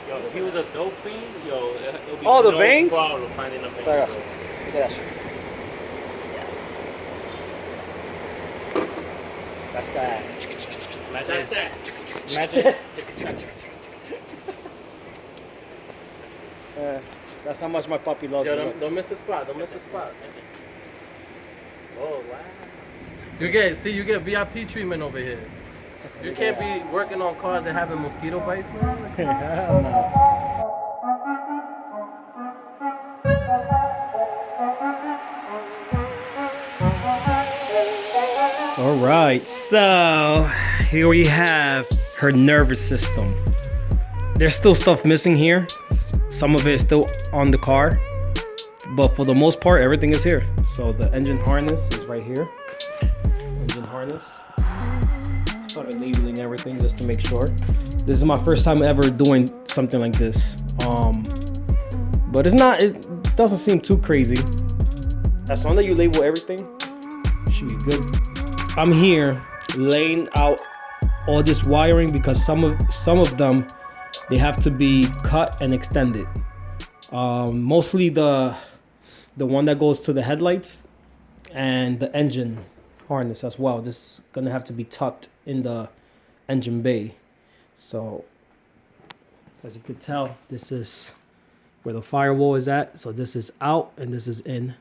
Yo, if he was a dope fiend, yo, it'll be the no veins? problem finding the veins. Look at that shit. That's that. That's that. That's how much my puppy loves Yo, me. don't miss a spot. Don't miss a spot. Oh, wow. You get VIP treatment over here. You can't be working on cars and having mosquito bites, man. Hell no. All right, so here we have her nervous system. There's still stuff missing here. Some of it is still on the car, but for the most part, everything is here. So the engine harness is right here. Engine harness. Started labeling everything just to make sure. This is my first time ever doing something like this. But it doesn't seem too crazy. As long as you label everything, it should be good. I'm here laying out all this wiring because some of them, they have to be cut and extended. Mostly the one that goes to the headlights and the engine harness as well. This is gonna have to be tucked in the engine bay. So as you can tell, this is where the firewall is at. So this is out and this is in.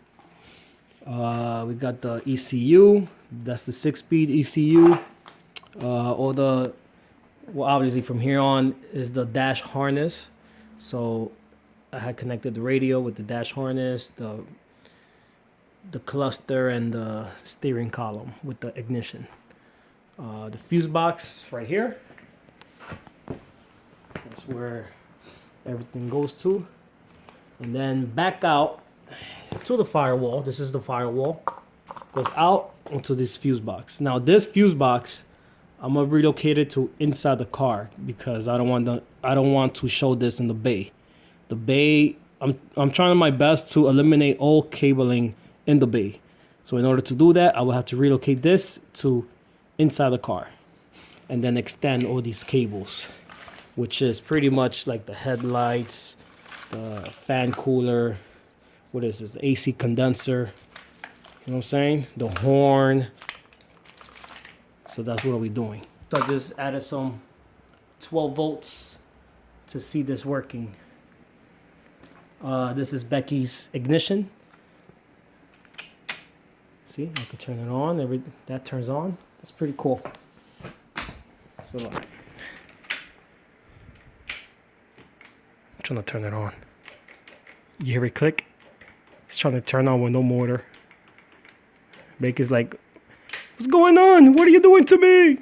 We got the ECU. That's the 6-speed ECU. Well, obviously from here on is the dash harness. So I had connected the radio with the dash harness, the cluster, and the steering column with the ignition. The fuse box right here. That's where everything goes to. And then back out to the firewall. This is the firewall. Goes out into this fuse box. Now this fuse box, I'm gonna relocate it to inside the car because I don't want to show this in the bay. The bay, I'm trying my best to eliminate all cabling in the bay. So in order to do that, I will have to relocate this to inside the car and then extend all these cables, which is pretty much like the headlights, the fan cooler, what is this, the AC condenser, you know what I'm saying, the horn. So that's what we're doing. So I just added some 12 volts to see this working. This is Becky's ignition. See, I can turn it on. That turns on. That's pretty cool. So I'm trying to turn it on. You hear it click? It's trying to turn on with no motor. Becky's like, what's going on? What are you doing to me?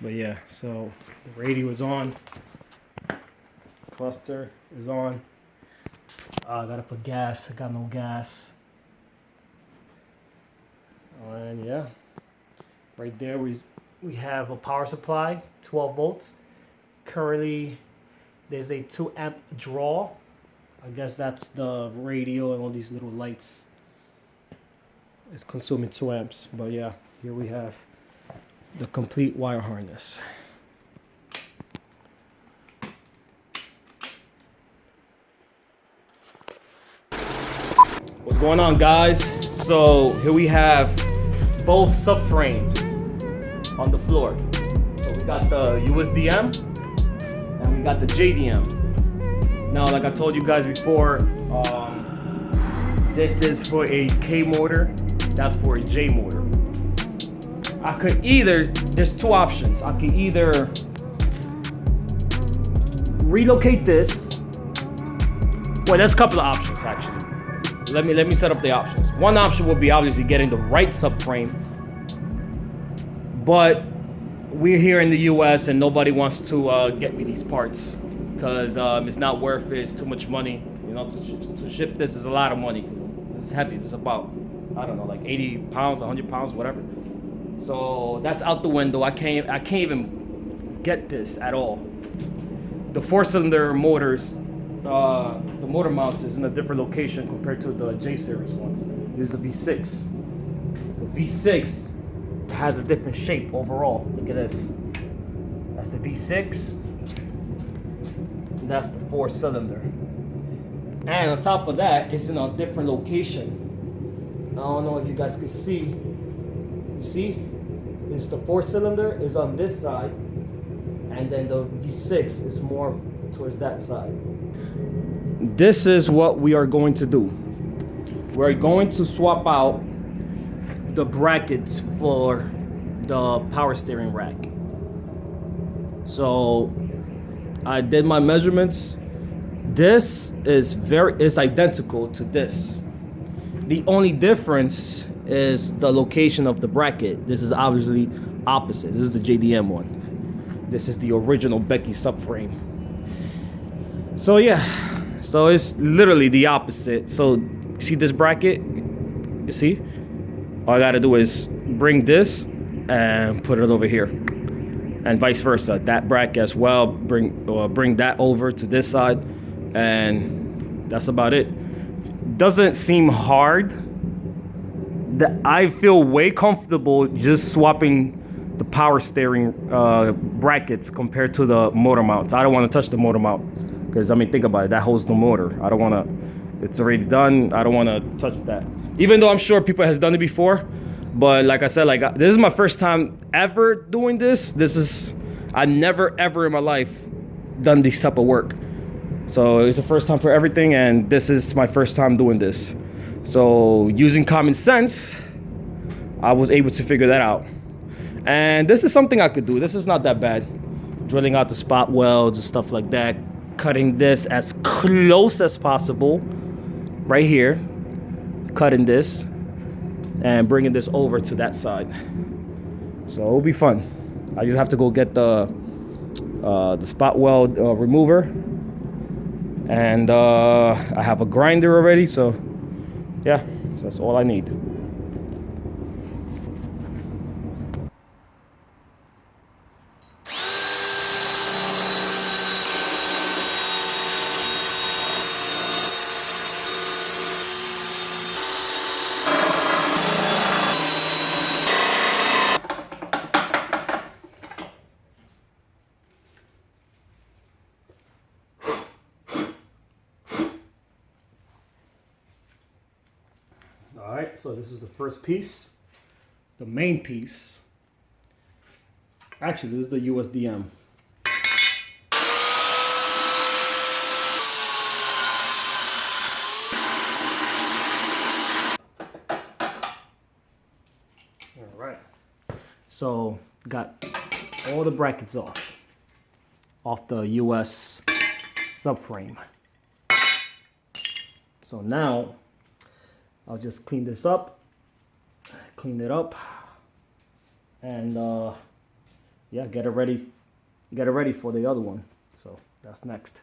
But yeah, so the radio is on. Cluster is on. I gotta put gas. I got no gas. And yeah, right there we have a power supply, 12 volts. Currently, there's a 2 amp draw. I guess that's the radio and all these little lights. It's consuming 2 amps. But yeah, here we have the complete wire harness. What's going on, guys? So here we have both subframes on the floor. So we got the USDM and we got the JDM. Now, like I told you guys before, this is for a K motor, that's for a J motor. I could either, there's 2 options. I could either relocate this. Well, there's a couple of options actually. Let me set up the options. One option would be obviously getting the right subframe, but we're here in the US and nobody wants to get me these parts because it's not worth it. It's too much money. You know, to ship this is a lot of money because it's heavy. It's about, I don't know, like 80 pounds, 100 pounds, whatever. So that's out the window. I can't even get this at all. The 4-cylinder motors, the motor mount is in a different location compared to the J series ones. This is the V6. The V6 has a different shape overall. Look at this. That's the V6. That's the 4-cylinder. And on top of that, it's in a different location. I don't know if you guys can see. You see? This the 4-cylinder is on this side, and then the V6 is more towards that side. This is what we are going to do. We're going to swap out the brackets for the power steering rack. So I did my measurements. This is identical to this. The only difference is the location of the bracket. This is obviously opposite. This is the JDM one. This is the original Becky subframe. So yeah, so it's literally the opposite. So see this bracket? You see? All I gotta do is bring this and put it over here, and vice versa. That bracket as well. Bring that over to this side, and that's about it. Doesn't seem hard. I feel way comfortable just swapping the power steering brackets compared to the motor mounts. I don't want to touch the motor mount because, I mean, think about it. That holds the motor. I don't want to. It's already done. I don't want to touch that. Even though I'm sure people has done it before, but like I said, like this is my first time ever doing this. I never ever in my life done this type of work. So it's the first time for everything, and this is my first time doing this. So using common sense, I was able to figure that out. And this is something I could do. This is not that bad. Drilling out the spot welds and stuff like that. Cutting this as close as possible. Right here. Cutting this. And bringing this over to that side. So it'll be fun. I just have to go get the spot weld remover. And I have a grinder already, so yeah, so that's all I need. All right, so this is the first piece, the main piece. Actually, this is the USDM. All right, so got all the brackets off the US subframe. So now I'll just clean this up, clean it up, and yeah, get it ready for the other one. So that's next.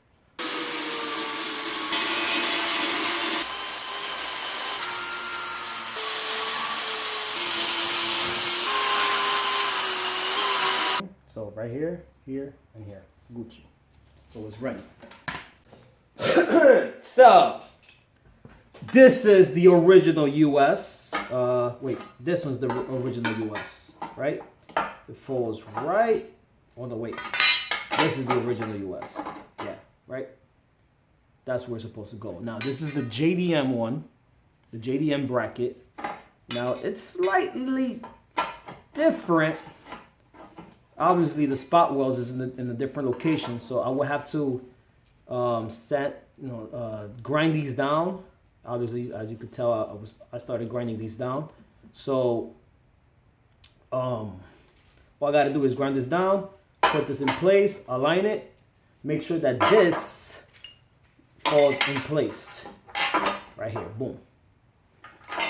So right here, here, and here, Gucci. So it's ready. So this is the original US. Wait, this one's the original US, right? It falls right. Oh no, wait. This is the original US. Yeah, right? That's where it's supposed to go. Now this is the JDM one, the JDM bracket. Now it's slightly different. Obviously the spot welds is in a different location, so I will have to grind these down. Obviously, as you could tell, I started grinding these down. So all I got to do is grind this down, put this in place, align it, make sure that this falls in place right here. Boom.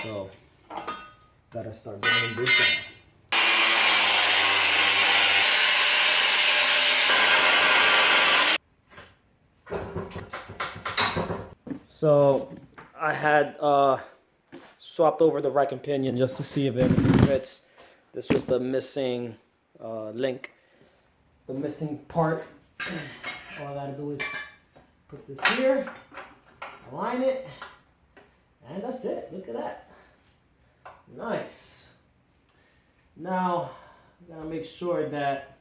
So gotta start grinding this down. So I had swapped over the rack and pinion just to see if everything fits. This was the missing link, the missing part. All I gotta do is put this here, align it, and that's it. Look at that. Nice. Now, I gotta make sure that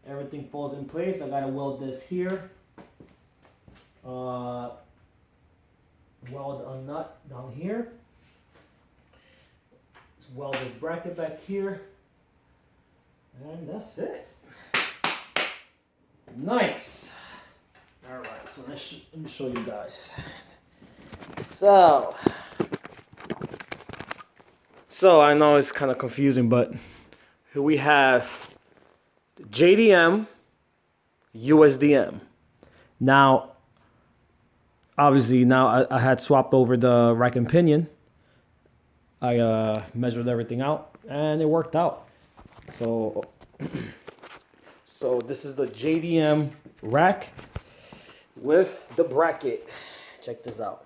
everything falls in place. I gotta weld this here. Weld a nut down here. Just weld this bracket back here. And that's it. Nice. All right, so let me show you guys. So I know it's kind of confusing, but here we have JDM, USDM. Now, obviously, now I had swapped over the rack and pinion. I measured everything out, and it worked out. So this is the JDM rack with the bracket. Check this out.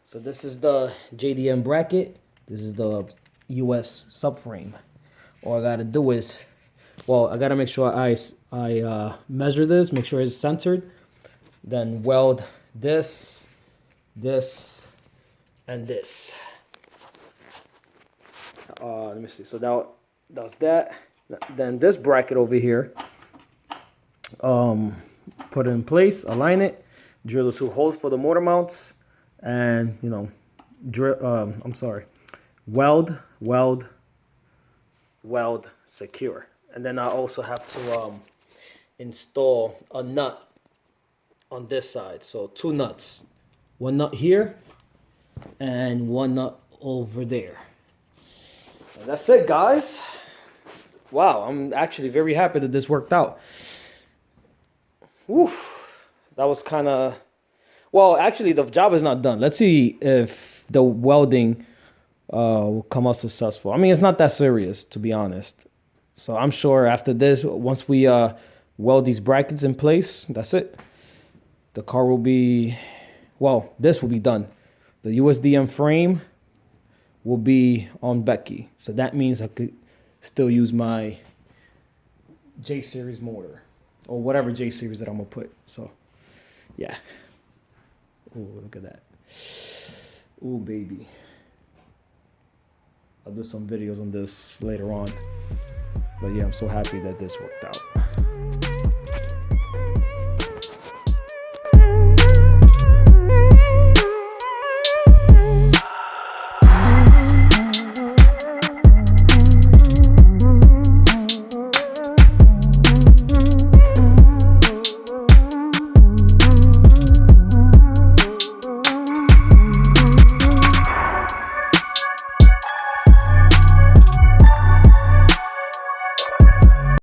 So this is the JDM bracket. This is the US subframe. All I gotta do is, well, I gotta make sure I measure this, make sure it's centered, then weld this, this, and this. Let me see. So that's that. Then this bracket over here, put it in place, align it, drill the 2 holes for the motor mounts, and weld, secure. And then I also have to install a nut on this side. So 2 nuts, 1 nut here and 1 nut over there. And that's it, guys. Wow, I'm actually very happy that this worked out. Woo, that was kind of, well, actually the job is not done. Let's see if the welding will come out successful. I mean, it's not that serious, to be honest. So I'm sure after this, once we weld these brackets in place, that's it. The car will be, well, this will be done. The USDM frame will be on Becky. So that means I could still use my J series motor or whatever J series that I'm gonna put. So yeah. Oh, look at that. Oh, baby. I'll do some videos on this later on. But yeah, I'm so happy that this worked out.